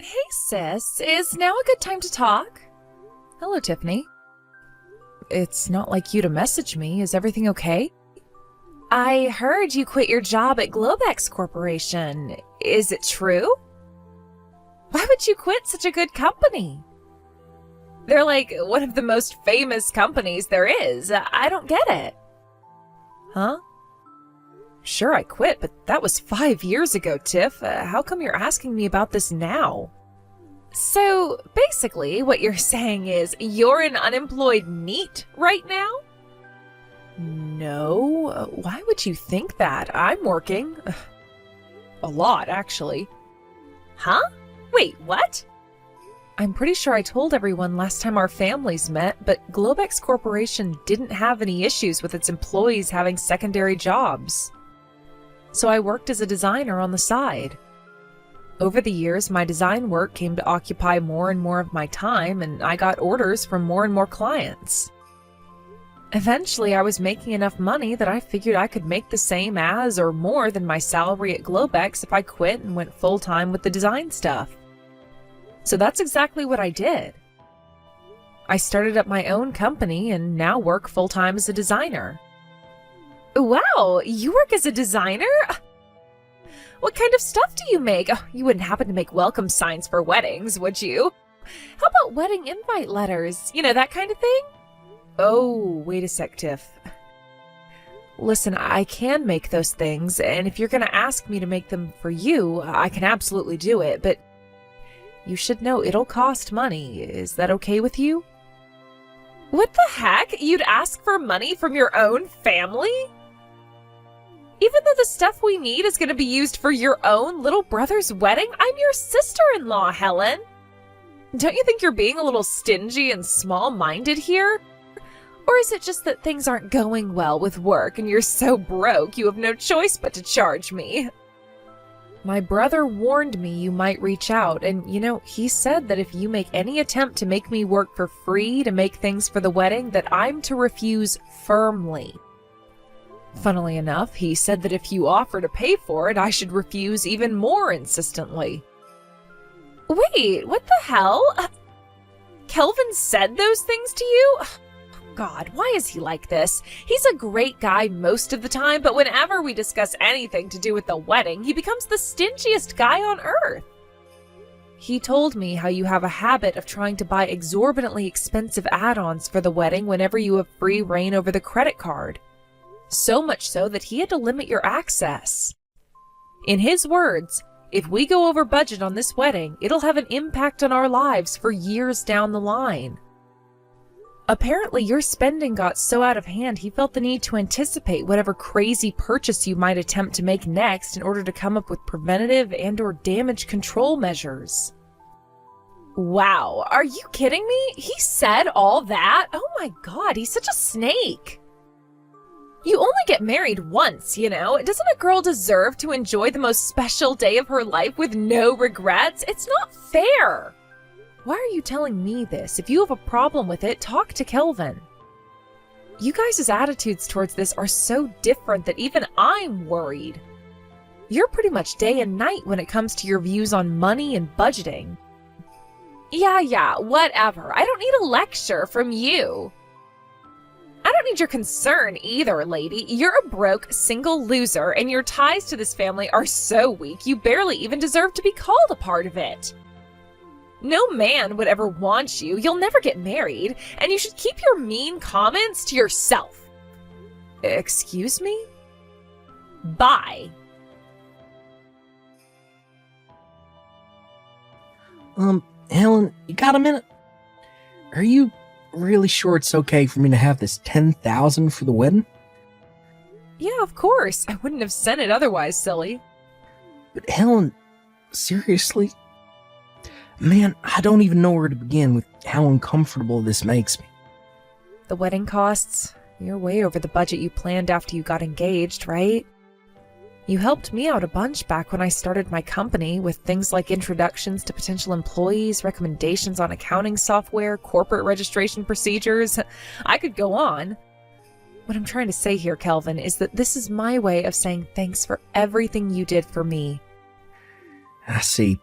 Hey sis, is now a good time to talk? Hello, Tiffany. It's not like you to message me. Is everything okay? I heard you quit your job at Globex Corporation. Is it true? Why would you quit such a good company? They're like one of the most famous companies there is. I don't get it. Huh? Sure, I quit, but that was 5 years ago, Tiff. How come you're asking me about this now? So, basically, what you're saying is you're an unemployed NEET right now? No, why would you think that? I'm working. A lot, actually. Huh? Wait, what? I'm pretty sure I told everyone last time our families met, but Globex Corporation didn't have any issues with its employees having secondary jobs. So I worked as a designer on the side. Over the years, my design work came to occupy more and more of my time, and I got orders from more and more clients. Eventually, I was making enough money that I figured I could make the same as or more than my salary at Globex if I quit and went full-time with the design stuff. So that's exactly what I did. I started up my own company and now work full-time as a designer. Wow, you work as a designer? What kind of stuff do you make? Oh, you wouldn't happen to make welcome signs for weddings, would you? How about wedding invite letters? You know, that kind of thing? Oh, wait a sec, Tiff. Listen, I can make those things, and if you're going to ask me to make them for you, I can absolutely do it, but you should know it'll cost money. Is that okay with you? What the heck? You'd ask for money from your own family? Even though the stuff we need is going to be used for your own little brother's wedding, I'm your sister-in-law, Helen. Don't you think you're being a little stingy and small-minded here? Or is it just that things aren't going well with work and you're so broke you have no choice but to charge me? My brother warned me you might reach out, and he said that if you make any attempt to make me work for free to make things for the wedding, that I'm to refuse firmly. Funnily enough, he said that if you offer to pay for it, I should refuse even more insistently. Wait, what the hell? Kelvin said those things to you? God, why is he like this? He's a great guy most of the time, but whenever we discuss anything to do with the wedding, he becomes the stingiest guy on earth. He told me how you have a habit of trying to buy exorbitantly expensive add-ons for the wedding whenever you have free reign over the credit card. So much so that he had to limit your access. In his words, if we go over budget on this wedding, it'll have an impact on our lives for years down the line. Apparently, your spending got so out of hand he felt the need to anticipate whatever crazy purchase you might attempt to make next in order to come up with preventative and/or damage control measures. Wow, are you kidding me? He said all that? Oh my God, he's such a snake. You only get married once, Doesn't a girl deserve to enjoy the most special day of her life with no regrets? It's not fair. Why are you telling me this? If you have a problem with it, talk to Kelvin. You guys' attitudes towards this are so different that even I'm worried. You're pretty much day and night when it comes to your views on money and budgeting. Yeah, whatever. I don't need a lecture from you. I don't need your concern either, lady. You're a broke, single loser, and your ties to this family are so weak you barely even deserve to be called a part of it. No man would ever want you. You'll never get married, and you should keep your mean comments to yourself. Excuse me? Bye. Helen, you got a minute? Are you really sure it's okay for me to have this $10,000 for the wedding? Yeah, of course. I wouldn't have sent it otherwise, silly. But Helen, seriously? Man, I don't even know where to begin with how uncomfortable this makes me. The wedding costs? You're way over the budget you planned after you got engaged, right? You helped me out a bunch back when I started my company with things like introductions to potential employees, recommendations on accounting software, corporate registration procedures. I could go on. What I'm trying to say here, Kelvin, is that this is my way of saying thanks for everything you did for me. I see.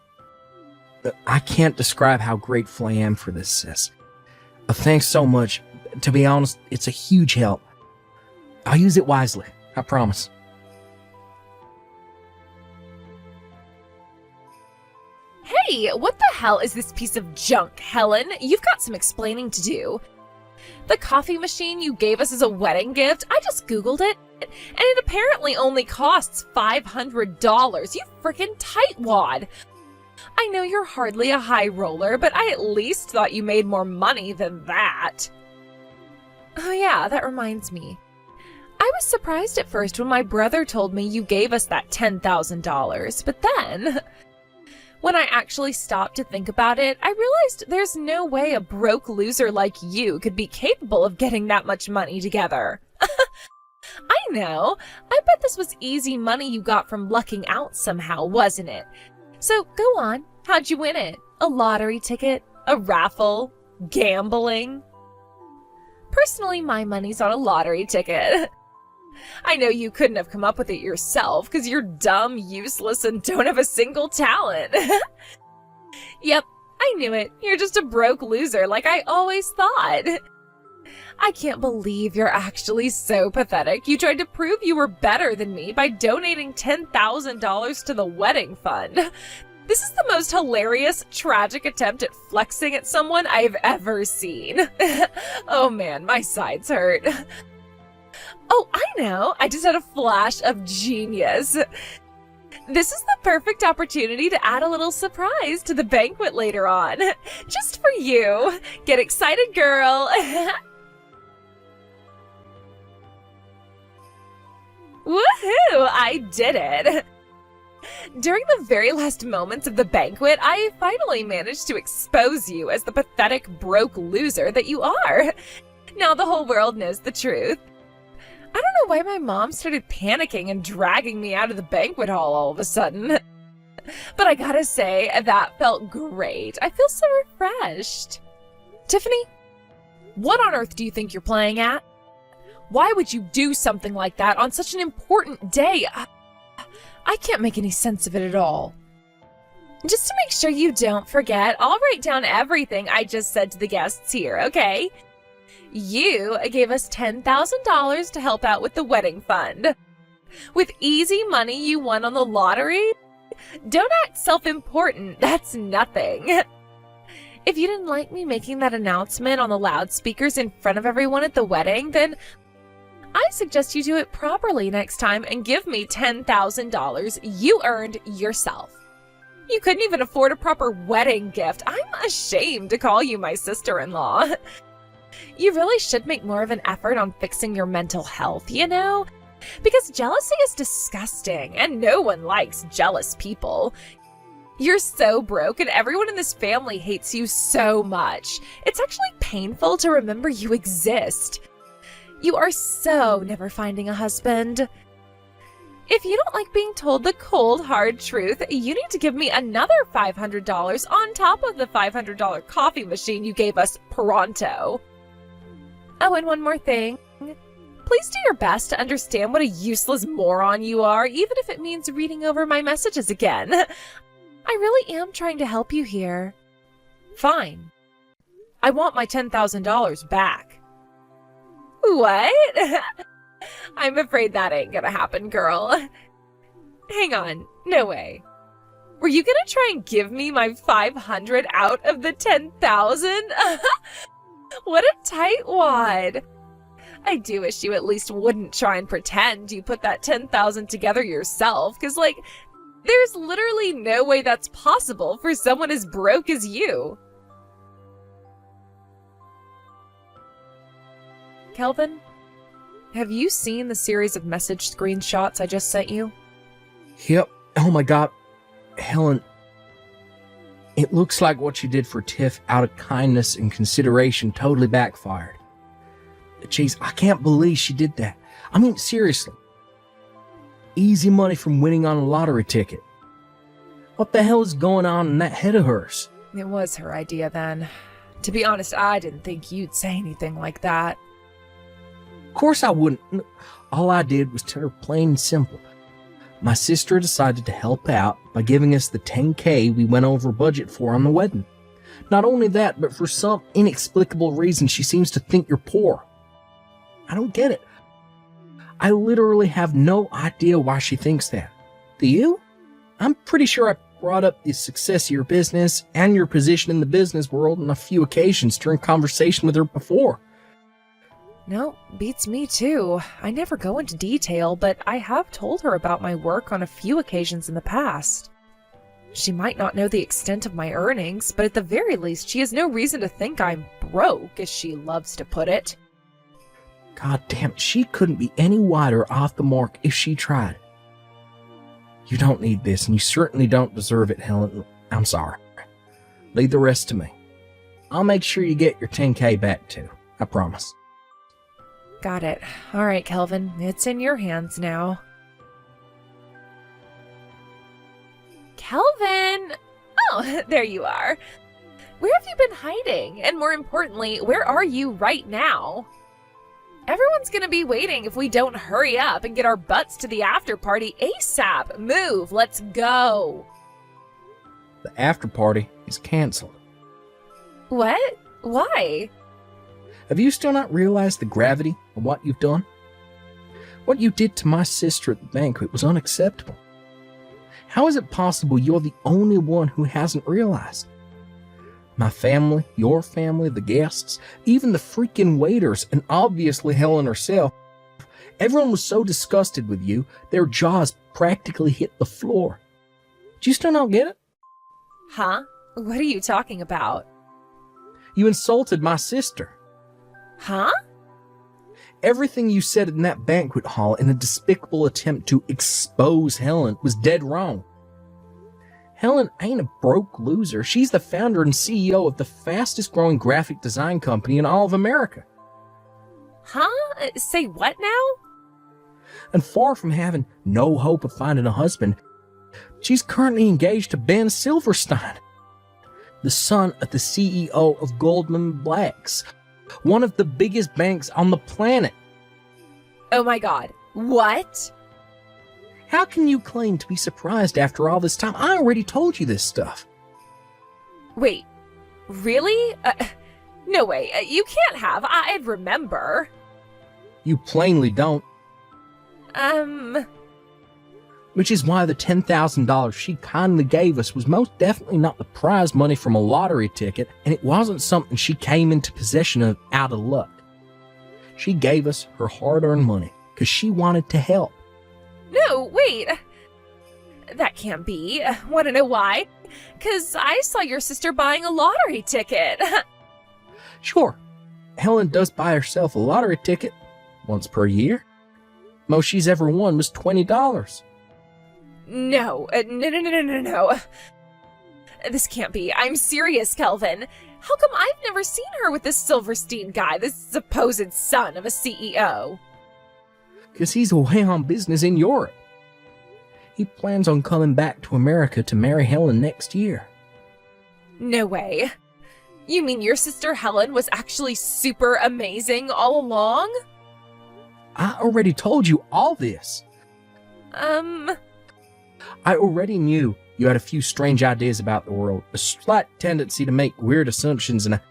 I can't describe how grateful I am for this, sis. Thanks so much. To be honest, it's a huge help. I'll use it wisely, I promise. Hey, what the hell is this piece of junk, Helen? You've got some explaining to do. The coffee machine you gave us as a wedding gift, I just Googled it, and it apparently only costs $500. You frickin' tightwad. I know you're hardly a high roller, but I at least thought you made more money than that. Oh yeah, that reminds me. I was surprised at first when my brother told me you gave us that $10,000, but then, when I actually stopped to think about it, I realized there's no way a broke loser like you could be capable of getting that much money together. I know. I bet this was easy money you got from lucking out somehow, wasn't it? So go on. How'd you win it? A lottery ticket? A raffle? Gambling? Personally, my money's on a lottery ticket. I know you couldn't have come up with it yourself because you're dumb, useless, and don't have a single talent. Yep, I knew it. You're just a broke loser like I always thought. I can't believe you're actually so pathetic. You tried to prove you were better than me by donating $10,000 to the wedding fund. This is the most hilarious, tragic attempt at flexing at someone I've ever seen. Oh man, my sides hurt. Oh, I know. I just had a flash of genius. This is the perfect opportunity to add a little surprise to the banquet later on. Just for you. Get excited, girl. Woohoo! I did it! During the very last moments of the banquet, I finally managed to expose you as the pathetic, broke loser that you are. Now the whole world knows the truth. I don't know why my mom started panicking and dragging me out of the banquet hall all of a sudden. But I gotta say, that felt great. I feel so refreshed. Tiffany, what on earth do you think you're playing at? Why would you do something like that on such an important day? I can't make any sense of it at all. Just to make sure you don't forget, I'll write down everything I just said to the guests here, okay? You gave us $10,000 to help out with the wedding fund. With easy money you won on the lottery? Don't act self-important, that's nothing. If you didn't like me making that announcement on the loudspeakers in front of everyone at the wedding, then I suggest you do it properly next time and give me $10,000 you earned yourself. You couldn't even afford a proper wedding gift. I'm ashamed to call you my sister-in-law. You really should make more of an effort on fixing your mental health, you know? Because jealousy is disgusting, and no one likes jealous people. You're so broke, and everyone in this family hates you so much. It's actually painful to remember you exist. You are so never finding a husband. If you don't like being told the cold, hard truth, you need to give me another $500 on top of the $500 coffee machine you gave us pronto. Oh, and one more thing. Please do your best to understand what a useless moron you are, even if it means reading over my messages again. I really am trying to help you here. Fine. I want my $10,000 back. What? I'm afraid that ain't gonna happen, girl. Hang on, no way. Were you gonna try and give me my $500 out of the $10,000? What a tightwad. I do wish you at least wouldn't try and pretend you put that $10,000 together yourself, because, like, there's literally no way that's possible for someone as broke as you. Kelvin, have you seen the series of message screenshots I just sent you? Yep. Oh my god. Helen, it looks like what you did for Tiff out of kindness and consideration totally backfired. Jeez, I can't believe she did that. I mean, seriously. Easy money from winning on a lottery ticket. What the hell is going on in that head of hers? It was her idea then. To be honest, I didn't think you'd say anything like that. Of course I wouldn't. All I did was tell her plain and simple. My sister decided to help out by giving us the $10K we went over budget for on the wedding. Not only that, but for some inexplicable reason, she seems to think you're poor. I don't get it. I literally have no idea why she thinks that. Do you? I'm pretty sure I brought up the success of your business and your position in the business world on a few occasions during conversation with her before. No, beats me too. I never go into detail, but I have told her about my work on a few occasions in the past. She might not know the extent of my earnings, but at the very least, she has no reason to think I'm broke, as she loves to put it. God damn it, she couldn't be any wider off the mark if she tried. You don't need this, and you certainly don't deserve it, Helen. I'm sorry. Leave the rest to me. I'll make sure you get your $10K back too. I promise. Got it. All right, Kelvin. It's in your hands now. Kelvin! Oh, there you are. Where have you been hiding? And more importantly, where are you right now? Everyone's gonna be waiting if we don't hurry up and get our butts to the after party ASAP. Move, let's go. The after party is canceled. What? Why? Have you still not realized the gravity of what you've done? What you did to my sister at the banquet was unacceptable. How is it possible you're the only one who hasn't realized? My family, your family, the guests, even the freaking waiters, and obviously Helen herself, everyone was so disgusted with you, their jaws practically hit the floor. Do you still not get it? Huh? What are you talking about? You insulted my sister. Huh? Everything you said in that banquet hall in a despicable attempt to expose Helen was dead wrong. Helen ain't a broke loser. She's the founder and CEO of the fastest growing graphic design company in all of America. Huh? Say what now? And far from having no hope of finding a husband, she's currently engaged to Ben Silverstein, the son of the CEO of Goldman Sachs, one of the biggest banks on the planet. Oh my God. What? How can you claim to be surprised after all this time? I already told you this stuff. Wait, really? No way. You can't have. I'd remember. You plainly don't. Which is why the $10,000 she kindly gave us was most definitely not the prize money from a lottery ticket, and it wasn't something she came into possession of out of luck. She gave us her hard-earned money because she wanted to help. No, wait. That can't be. Want to know why? Because I saw your sister buying a lottery ticket. Sure, Helen does buy herself a lottery ticket once per year. Most she's ever won was $20. No. This can't be. I'm serious, Kelvin. How come I've never seen her with this Silverstein guy, this supposed son of a CEO? Because he's away on business in Europe. He plans on coming back to America to marry Helen next year. No way. You mean your sister Helen was actually super amazing all along? I already told you all this. I already knew you had a few strange ideas about the world, a slight tendency to make weird assumptions, and a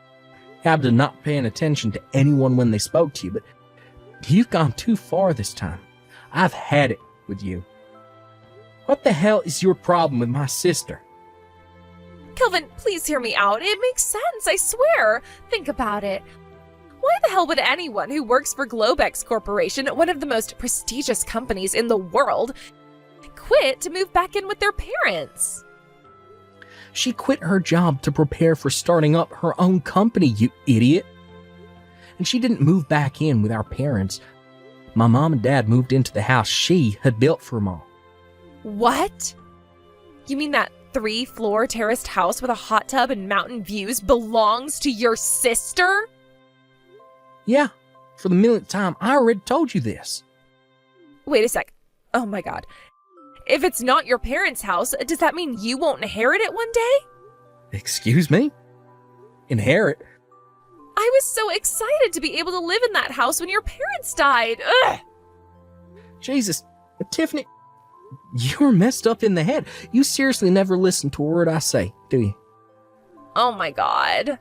habit of not paying attention to anyone when they spoke to you, but you've gone too far this time. I've had it with you. What the hell is your problem with my sister? Kelvin, please hear me out. It makes sense, I swear. Think about it. Why the hell would anyone who works for Globex Corporation, one of the most prestigious companies in the world, quit to move back in with their parents? She quit her job to prepare for starting up her own company, you idiot. And she didn't move back in with our parents. My mom and dad moved into the house she had built for them all. What? You mean that 3-floor terraced house with a hot tub and mountain views belongs to your sister? Yeah, for the millionth time, I already told you this. Wait a sec. Oh my God. If it's not your parents' house, does that mean you won't inherit it one day? Excuse me? Inherit? I was so excited to be able to live in that house when your parents died. Ugh! Jesus, Tiffany, You're messed up in the head. You seriously never listen to a word I say, do you? Oh my god.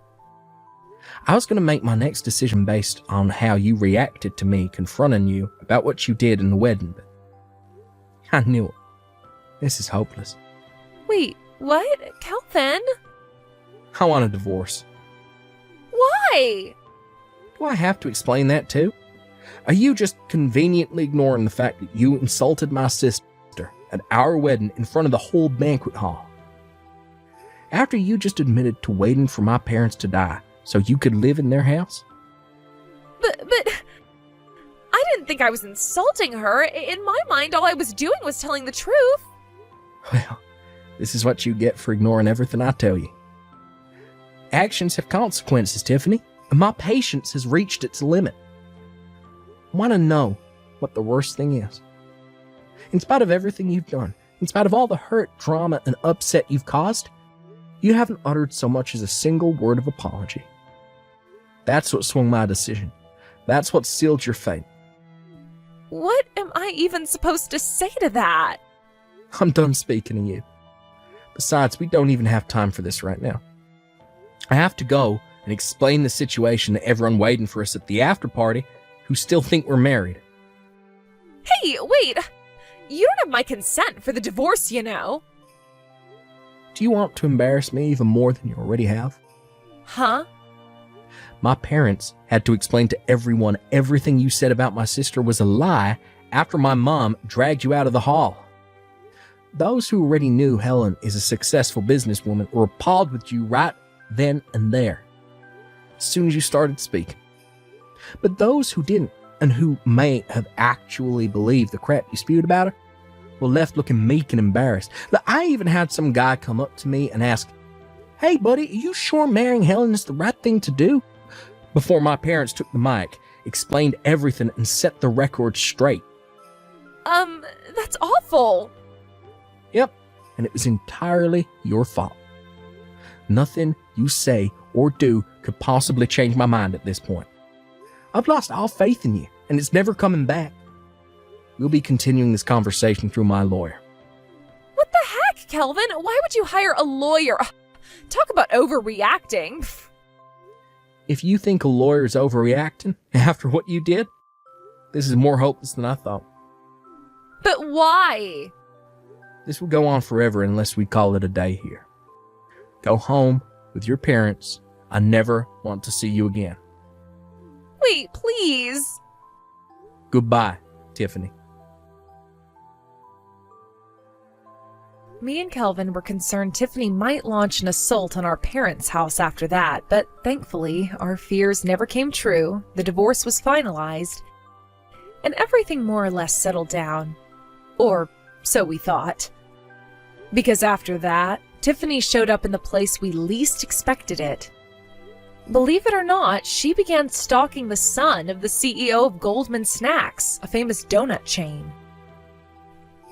I was going to make my next decision based on how you reacted to me confronting you about what you did in the wedding, but I knew it. This is hopeless. Wait, what? Kelvin? I want a divorce. Why? Do I have to explain that too? Are you just conveniently ignoring the fact that you insulted my sister at our wedding in front of the whole banquet hall? After you just admitted to waiting for my parents to die so you could live in their house? But I didn't think I was insulting her. In my mind, all I was doing was telling the truth. Well, this is what you get for ignoring everything I tell you. Actions have consequences, Tiffany, and my patience has reached its limit. I want to know what the worst thing is. In spite of everything you've done, in spite of all the hurt, drama, and upset you've caused, you haven't uttered so much as a single word of apology. That's what swung my decision. That's what sealed your fate. What am I even supposed to say to that? I'm done speaking to you. Besides, we don't even have time for this right now. I have to go and explain the situation to everyone waiting for us at the after party who still think we're married. Hey, wait! You don't have my consent for the divorce, you know. Do you want to embarrass me even more than you already have? Huh? My parents had to explain to everyone everything you said about my sister was a lie after my mom dragged you out of the hall. Those who already knew Helen is a successful businesswoman were appalled with you right then and there, as soon as you started speaking. But those who didn't, and who may have actually believed the crap you spewed about her, were left looking meek and embarrassed. I even had some guy come up to me and ask, "Hey buddy, are you sure marrying Helen is the right thing to do?" Before my parents took the mic, explained everything, and set the record straight. That's awful. Yep, and it was entirely your fault. Nothing you say or do could possibly change my mind at this point. I've lost all faith in you, and it's never coming back. We'll be continuing this conversation through my lawyer. What the heck, Kelvin? Why would you hire a lawyer? Talk about overreacting. If you think a lawyer is overreacting after what you did, this is more hopeless than I thought. But why? This will go on forever unless we call it a day here. Go home with your parents. I never want to see you again. Wait, please. Goodbye, Tiffany. Me and Kelvin were concerned Tiffany might launch an assault on our parents' house after that, but thankfully, our fears never came true, the divorce was finalized, and everything more or less settled down. Or so we thought. Because after that, Tiffany showed up in the place we least expected it. Believe it or not, she began stalking the son of the CEO of Goldman Snacks, a famous donut chain.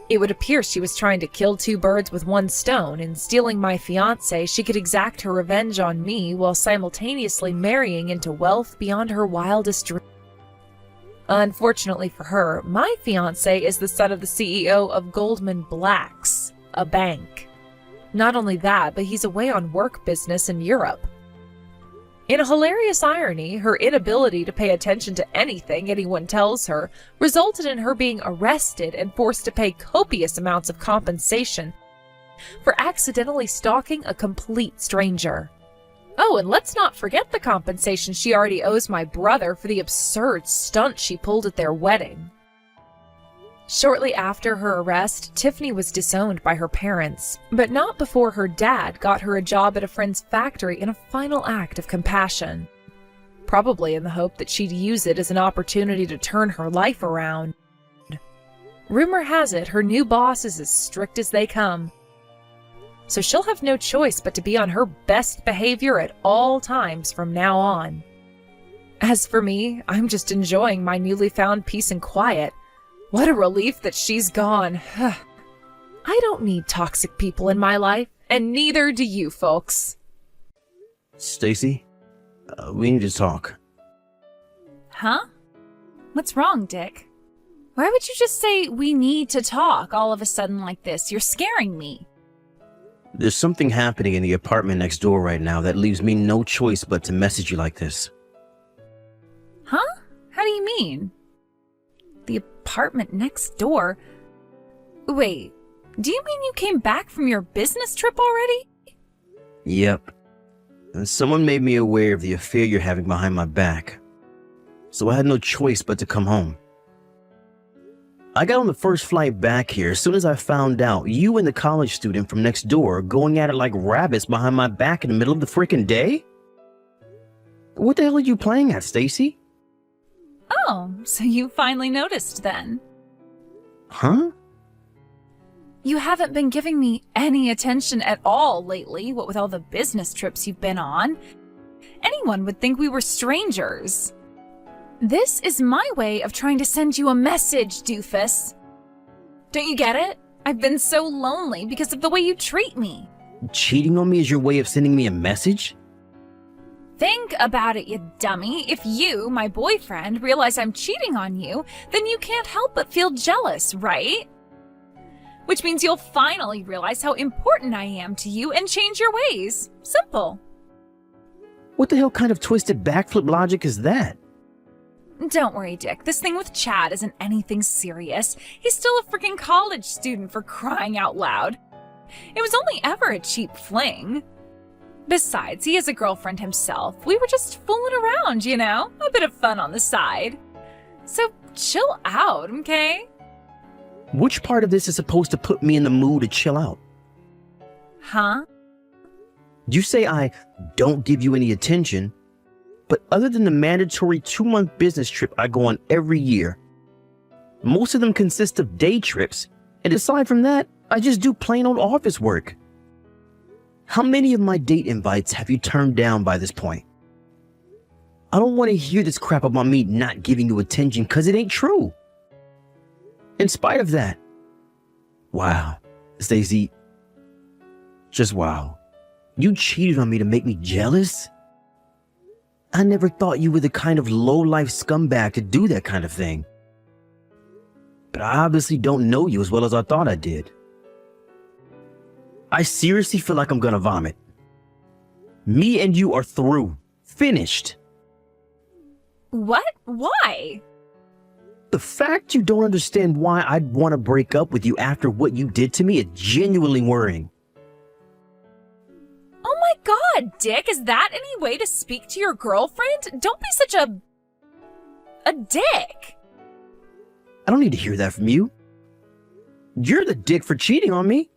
It would appear she was trying to kill two birds with one stone. In stealing my fiancé, she could exact her revenge on me while simultaneously marrying into wealth beyond her wildest dreams. Unfortunately for her, my fiancé is the son of the CEO of Goldman Blacks, a bank. Not only that, but he's away on work business in Europe. In a hilarious irony, her inability to pay attention to anything anyone tells her resulted in her being arrested and forced to pay copious amounts of compensation for accidentally stalking a complete stranger. Oh, and let's not forget the compensation she already owes my brother for the absurd stunt she pulled at their wedding. Shortly after her arrest, Tiffany was disowned by her parents, but not before her dad got her a job at a friend's factory in a final act of compassion. Probably in the hope that she'd use it as an opportunity to turn her life around. Rumor has it her new boss is as strict as they come, so she'll have no choice but to be on her best behavior at all times from now on. As for me, I'm just enjoying my newly found peace and quiet. What a relief that she's gone. I don't need toxic people in my life, and neither do you folks. Stacy, we need to talk. Huh? What's wrong, Dick? Why would you just say we need to talk all of a sudden like this? You're scaring me. There's something happening in the apartment next door right now that leaves me no choice but to message you like this. Huh? How do you mean? The apartment next door? Wait, do you mean you came back from your business trip already? Yep. And someone made me aware of the affair you're having behind my back. So I had no choice but to come home. I got on the first flight back here as soon as I found out you and the college student from next door are going at it like rabbits behind my back in the middle of the freaking day? What the hell are you playing at, Stacy? Oh, so you finally noticed then. Huh? You haven't been giving me any attention at all lately, what with all the business trips you've been on. Anyone would think we were strangers. This is my way of trying to send you a message, doofus. Don't you get it? I've been so lonely because of the way you treat me. Cheating on me is your way of sending me a message? Think about it, you dummy. If you, my boyfriend, realize I'm cheating on you, then you can't help but feel jealous, right? Which means you'll finally realize how important I am to you and change your ways. Simple. What the hell kind of twisted backflip logic is that? Don't worry, Dick. This thing with Chad isn't anything serious. He's still a freaking college student, for crying out loud. It was only ever a cheap fling. Besides, he has a girlfriend himself. We were just fooling around, you know? A bit of fun on the side. So chill out, okay? Which part of this is supposed to put me in the mood to chill out? Huh? You say I don't give you any attention, but other than the mandatory 2-month business trip I go on every year, most of them consist of day trips, and aside from that, I just do plain old office work. How many of my date invites have you turned down by this point? I don't want to hear this crap about me not giving you attention because it ain't true. In spite of that, wow, Stacy, just wow. You cheated on me to make me jealous? I never thought you were the kind of low-life scumbag to do that kind of thing. But I obviously don't know you as well as I thought I did. I seriously feel like I'm gonna vomit. Me and you are through. Finished. What? Why? The fact you don't understand why I'd want to break up with you after what you did to me is genuinely worrying. Oh my god, Dick, is that any way to speak to your girlfriend? Don't be such a dick. I don't need to hear that from you. You're the dick for cheating on me.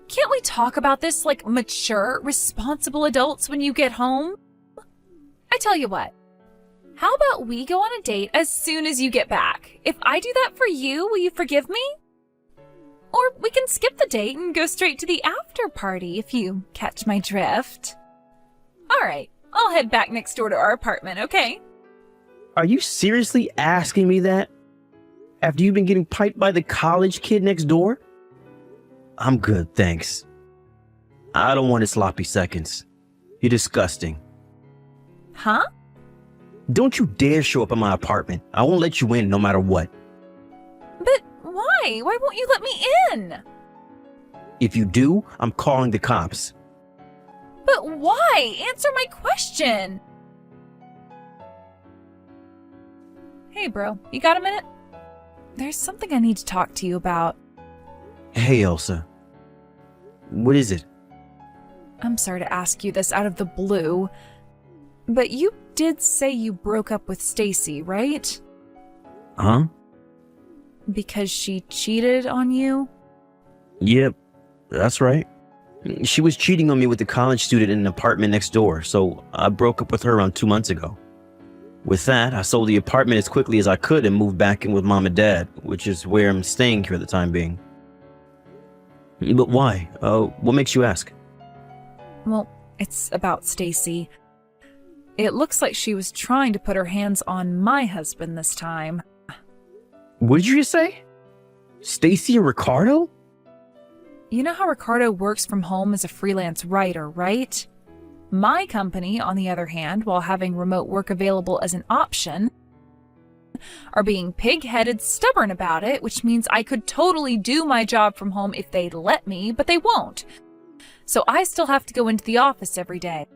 Can't we talk about this like mature, responsible adults when you get home? I tell you what, how about we go on a date as soon as you get back? If I do that for you, will you forgive me? Or we can skip the date and go straight to the after party if you catch my drift. Alright, I'll head back next door to our apartment, okay? Are you seriously asking me that? After you've been getting piped by the college kid next door? I'm good, thanks. I don't want his sloppy seconds. You're disgusting. Huh? Don't you dare show up at my apartment. I won't let you in no matter what. But why? Why won't you let me in? If you do, I'm calling the cops. But why? Answer my question. Hey, bro, you got a minute? There's something I need to talk to you about. Hey, Elsa. What is it? I'm sorry to ask you this out of the blue, but you did say you broke up with Stacy, right? Huh? Because she cheated on you? Yep, that's right. She was cheating on me with the college student in an apartment next door, so I broke up with her around 2 months ago. With that, I sold the apartment as quickly as I could and moved back in with Mom and Dad, which is where I'm staying here at the time being. But why? What makes you ask? Well, it's about Stacy. It looks like she was trying to put her hands on my husband this time. What did you just say? Stacy and Ricardo? You know how Ricardo works from home as a freelance writer, right? My company, on the other hand, while having remote work available as an option, are being pig-headed stubborn about it, which means I could totally do my job from home if they'd let me, but they won't. So I still have to go into the office every day.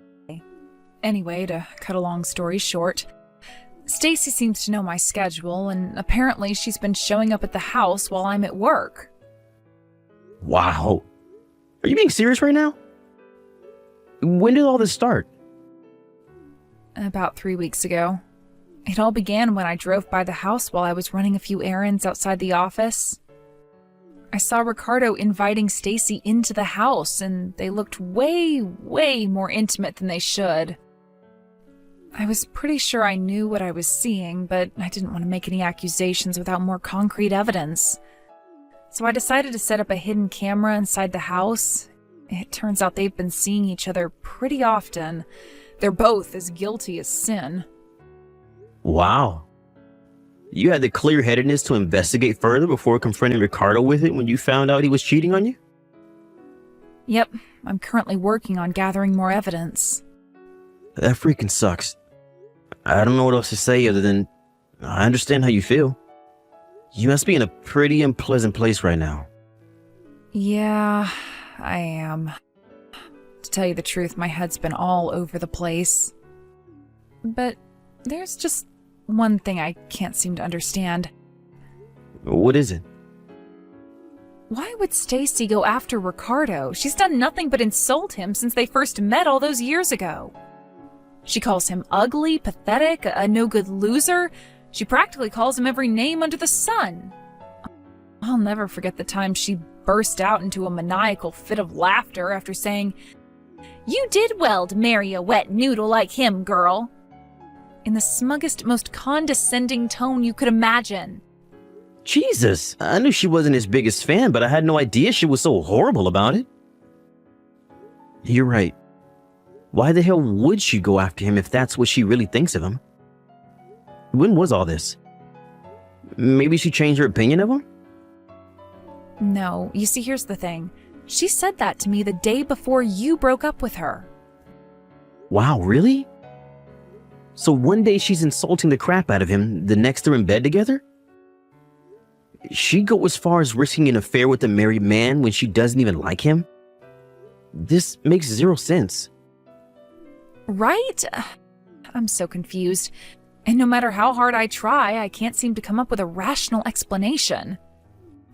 Anyway, to cut a long story short, Stacy seems to know my schedule, and apparently she's been showing up at the house while I'm at work. Wow. Are you being serious right now? When did all this start? About 3 weeks ago. It all began when I drove by the house while I was running a few errands outside the office. I saw Ricardo inviting Stacy into the house, and they looked way, way more intimate than they should. I was pretty sure I knew what I was seeing, but I didn't want to make any accusations without more concrete evidence. So I decided to set up a hidden camera inside the house. It turns out they've been seeing each other pretty often. They're both as guilty as sin. Wow. You had the clear-headedness to investigate further before confronting Ricardo with it when you found out he was cheating on you? Yep, I'm currently working on gathering more evidence. That freaking sucks. I don't know what else to say other than I understand how you feel. You must be in a pretty unpleasant place right now. Yeah, I am. To tell you the truth, my head's been all over the place. But there's just one thing I can't seem to understand. What is it? Why would Stacy go after Ricardo? She's done nothing but insult him since they first met all those years ago. She calls him ugly, pathetic, a no-good loser. She practically calls him every name under the sun. I'll never forget the time she burst out into a maniacal fit of laughter after saying, "You did well to marry a wet noodle like him, girl," in the smuggest, most condescending tone you could imagine. Jesus, I knew she wasn't his biggest fan, but I had no idea she was so horrible about it. You're right. Why the hell would she go after him if that's what she really thinks of him? When was all this? Maybe she changed her opinion of him? No, you see, here's the thing. She said that to me the day before you broke up with her. Wow, really? So one day she's insulting the crap out of him, the next they're in bed together? She'd go as far as risking an affair with a married man when she doesn't even like him? This makes zero sense. Right? I'm so confused. And no matter how hard I try, I can't seem to come up with a rational explanation.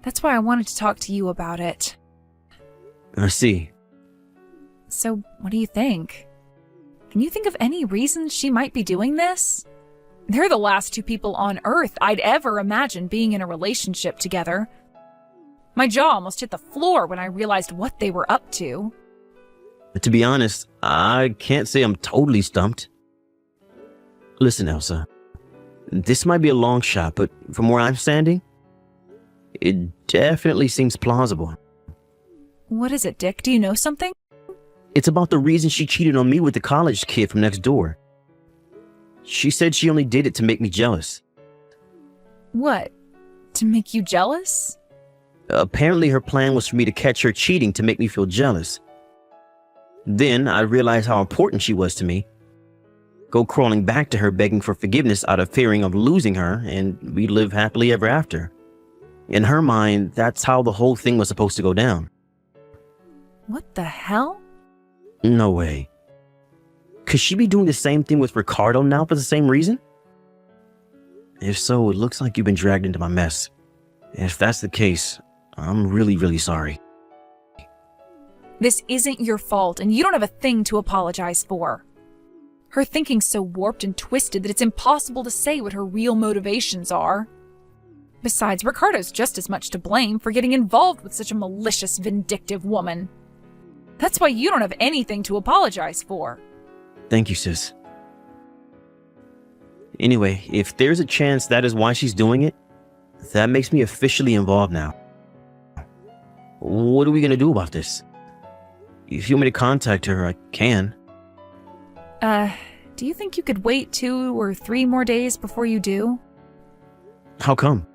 That's why I wanted to talk to you about it. I see. So, what do you think? Can you think of any reason she might be doing this? They're the last two people on Earth I'd ever imagine being in a relationship together. My jaw almost hit the floor when I realized what they were up to. But to be honest, I can't say I'm totally stumped. Listen, Elsa. This might be a long shot, but from where I'm standing, it definitely seems plausible. What is it, Dick? Do you know something? It's about the reason she cheated on me with the college kid from next door. She said she only did it to make me jealous. What? To make you jealous? Apparently her plan was for me to catch her cheating to make me feel jealous. Then I realized how important she was to me. Go crawling back to her begging for forgiveness out of fearing of losing her, and we live happily ever after. In her mind, that's how the whole thing was supposed to go down. What the hell? No way. Could she be doing the same thing with Ricardo now for the same reason? If so, it looks like you've been dragged into my mess. If that's the case, I'm really, really sorry. This isn't your fault, and you don't have a thing to apologize for. Her thinking's so warped and twisted that it's impossible to say what her real motivations are. Besides, Ricardo's just as much to blame for getting involved with such a malicious, vindictive woman. That's why you don't have anything to apologize for. Thank you, sis. Anyway, if there's a chance that is why she's doing it, that makes me officially involved now. What are we gonna do about this? If you want me to contact her, I can. Do you think you could wait 2 or 3 more days before you do? How come?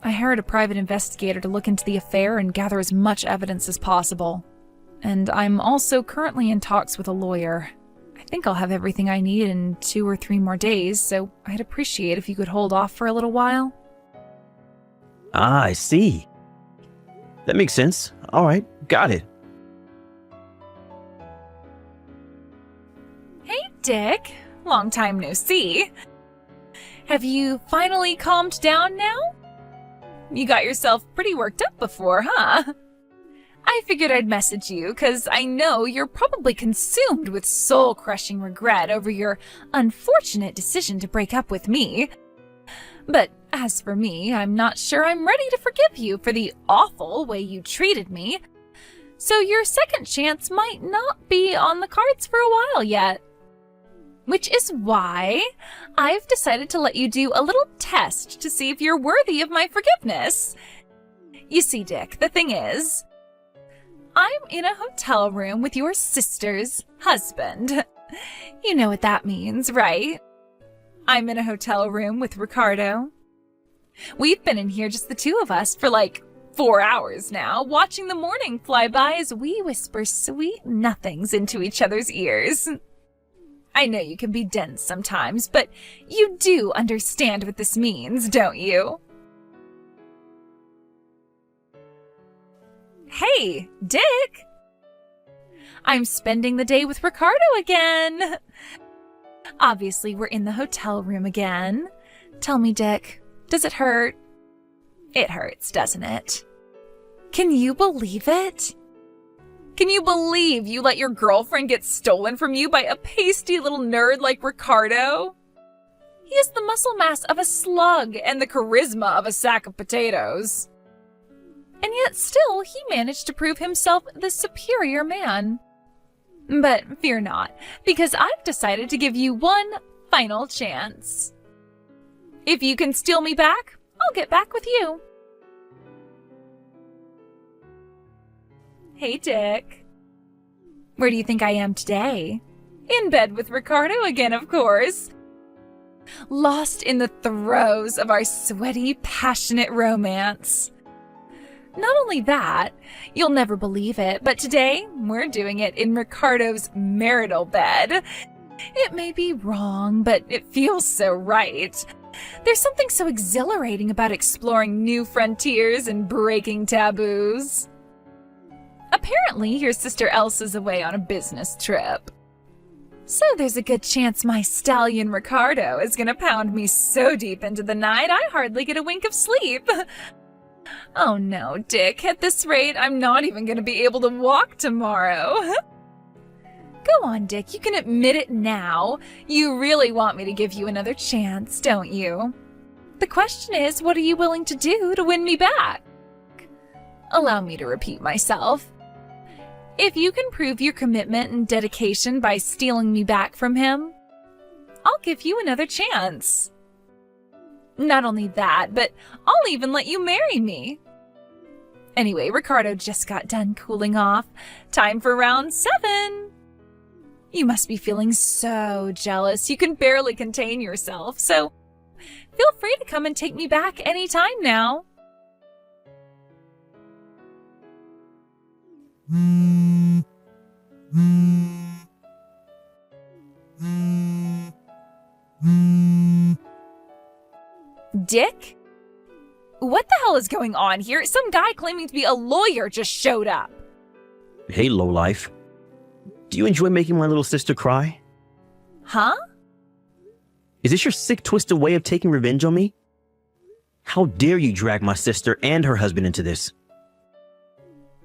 I hired a private investigator to look into the affair and gather as much evidence as possible. And I'm also currently in talks with a lawyer. I think I'll have everything I need in 2 or 3 more days, so I'd appreciate if you could hold off for a little while. Ah, I see. That makes sense. All right, got it. Hey, Dick. Long time no see. Have you finally calmed down now? You got yourself pretty worked up before, huh? I figured I'd message you because I know you're probably consumed with soul-crushing regret over your unfortunate decision to break up with me. But as for me, I'm not sure I'm ready to forgive you for the awful way you treated me. So your second chance might not be on the cards for a while yet. Which is why I've decided to let you do a little test to see if you're worthy of my forgiveness. You see, Dick, the thing is, I'm in a hotel room with your sister's husband. You know what that means, right? I'm in a hotel room with Ricardo. We've been in here just the two of us for like 4 hours now, watching the morning fly by as we whisper sweet nothings into each other's ears. I know you can be dense sometimes, but you do understand what this means, don't you? Hey, Dick! I'm spending the day with Ricardo again! Obviously, we're in the hotel room again. Tell me, Dick, does it hurt? It hurts, doesn't it? Can you believe it? Can you believe you let your girlfriend get stolen from you by a pasty little nerd like Ricardo? He has the muscle mass of a slug and the charisma of a sack of potatoes. And yet still, he managed to prove himself the superior man. But fear not, because I've decided to give you one final chance. If you can steal me back, I'll get back with you. Hey, Dick. Where do you think I am today? In bed with Ricardo again, of course. Lost in the throes of our sweaty, passionate romance. Not only that, you'll never believe it, but today we're doing it in Ricardo's marital bed. It may be wrong, but it feels so right. There's something so exhilarating about exploring new frontiers and breaking taboos. Apparently, your sister Elsa's away on a business trip. So there's a good chance my stallion Ricardo is gonna pound me so deep into the night I hardly get a wink of sleep. Oh no, Dick, at this rate, I'm not even gonna be able to walk tomorrow. Go on, Dick, you can admit it now. You really want me to give you another chance, don't you? The question is, what are you willing to do to win me back? Allow me to repeat myself. If you can prove your commitment and dedication by stealing me back from him, I'll give you another chance. Not only that, but I'll even let you marry me. Anyway, Ricardo just got done cooling off. Time for round 7. You must be feeling so jealous you can barely contain yourself, so feel free to come and take me back anytime now. Dick? What the hell is going on here? Some guy claiming to be a lawyer just showed up. Hey, lowlife. Do you enjoy making my little sister cry? Huh? Is this your sick, twisted way of taking revenge on me? How dare you drag my sister and her husband into this?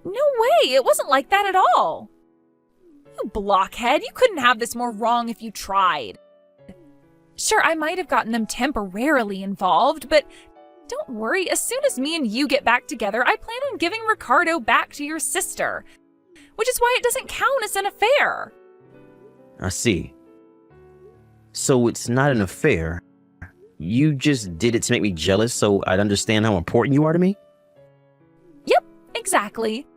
No way, it wasn't like that at all. You blockhead, you couldn't have this more wrong if you tried. Sure, I might have gotten them temporarily involved, but don't worry, as soon as me and you get back together, I plan on giving Ricardo back to your sister, which is why it doesn't count as an affair. I see. So it's not an affair. You just did it to make me jealous so I'd understand how important you are to me? Yep, exactly.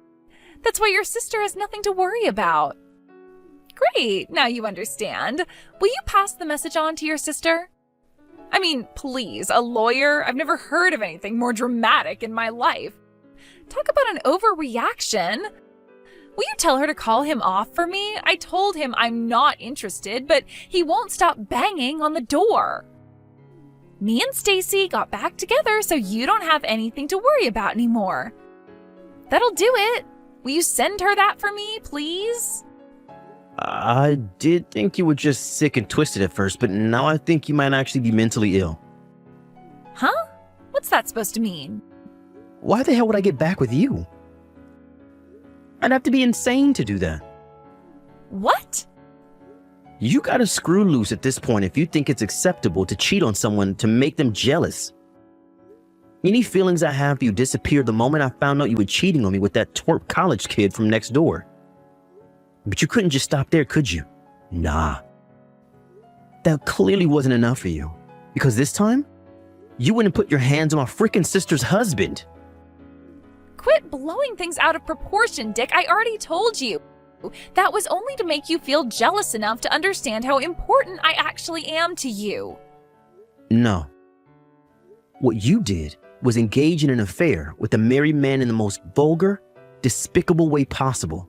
That's why your sister has nothing to worry about. Great, now you understand. Will you pass the message on to your sister? I mean, please, a lawyer? I've never heard of anything more dramatic in my life. Talk about an overreaction. Will you tell her to call him off for me? I told him I'm not interested, but he won't stop banging on the door. Me and Stacy got back together so you don't have anything to worry about anymore. That'll do it. Will you send her that for me, please? I did think you were just sick and twisted at first, but now I think you might actually be mentally ill. Huh? What's that supposed to mean? Why the hell would I get back with you? I'd have to be insane to do that. What? You gotta screw loose at this point if you think it's acceptable to cheat on someone to make them jealous. Any feelings I have for you disappeared the moment I found out you were cheating on me with that twerp college kid from next door. But you couldn't just stop there, could you? Nah. That clearly wasn't enough for you. Because this time, you wouldn't put your hands on my freaking sister's husband. Quit blowing things out of proportion, Dick. I already told you. That was only to make you feel jealous enough to understand how important I actually am to you. No. What you did was engage in an affair with a married man in the most vulgar, despicable way possible.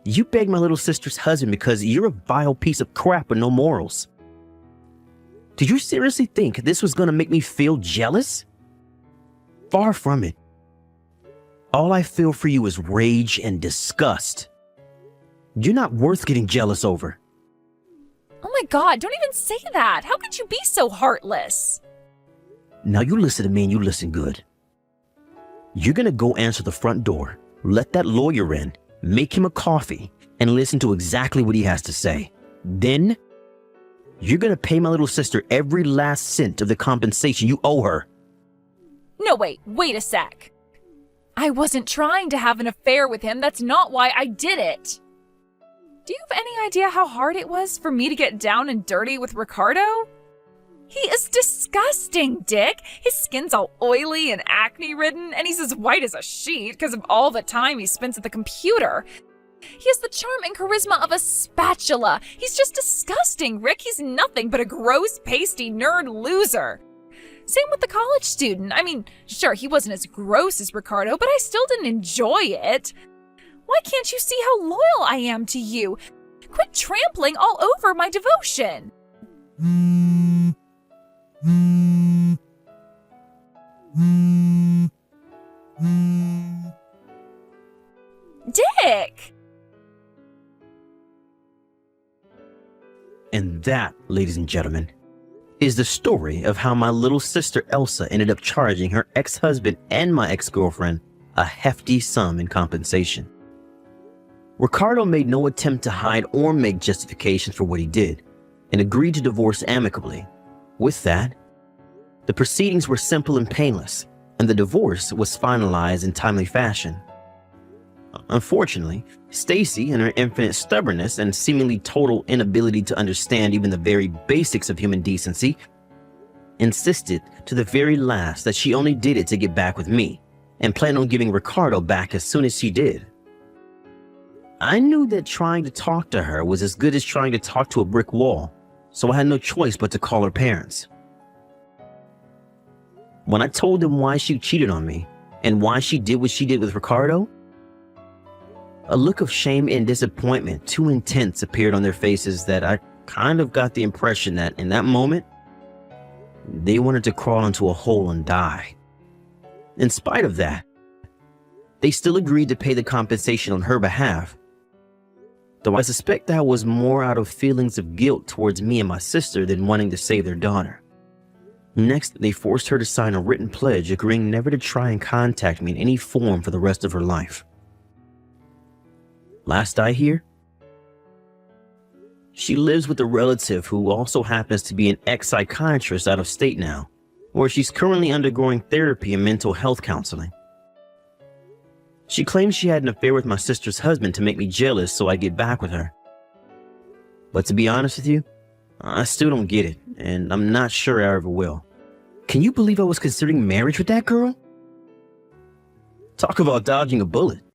You begged my little sister's husband because you're a vile piece of crap with no morals. Did you seriously think this was going to make me feel jealous? Far from it. All I feel for you is rage and disgust. You're not worth getting jealous over. Oh my God, don't even say that. How could you be so heartless? Now you listen to me and you listen good. You're going to go answer the front door, let that lawyer in, make him a coffee, and listen to exactly what he has to say. Then, you're going to pay my little sister every last cent of the compensation you owe her. No, wait a sec. I wasn't trying to have an affair with him. That's not why I did it. Do you have any idea how hard it was for me to get down and dirty with Ricardo? He is disgusting, Dick. His skin's all oily and acne-ridden, and he's as white as a sheet because of all the time he spends at the computer. He has the charm and charisma of a spatula. He's just disgusting, Rick. He's nothing but a gross, pasty nerd loser. Same with the college student. I mean, sure, he wasn't as gross as Ricardo, but I still didn't enjoy it. Why can't you see how loyal I am to you? Quit trampling all over my devotion. Dick! And that, ladies and gentlemen, is the story of how my little sister Elsa ended up charging her ex-husband and my ex-girlfriend a hefty sum in compensation. Ricardo made no attempt to hide or make justifications for what he did, and agreed to divorce amicably. With that, the proceedings were simple and painless, and the divorce was finalized in timely fashion. Unfortunately, Stacy, in her infinite stubbornness and seemingly total inability to understand even the very basics of human decency, insisted to the very last that she only did it to get back with me, and planned on giving Ricardo back as soon as she did. I knew that trying to talk to her was as good as trying to talk to a brick wall, so I had no choice but to call her parents. When I told them why she cheated on me, and why she did what she did with Ricardo, a look of shame and disappointment too intense appeared on their faces that I kind of got the impression that in that moment, they wanted to crawl into a hole and die. In spite of that, they still agreed to pay the compensation on her behalf, though I suspect that was more out of feelings of guilt towards me and my sister than wanting to save their daughter. Next, they forced her to sign a written pledge agreeing never to try and contact me in any form for the rest of her life. Last I hear, she lives with a relative who also happens to be an ex-psychiatrist out of state now, where she's currently undergoing therapy and mental health counseling. She claims she had an affair with my sister's husband to make me jealous so I get back with her. But to be honest with you, I still don't get it, and I'm not sure I ever will. Can you believe I was considering marriage with that girl? Talk about dodging a bullet.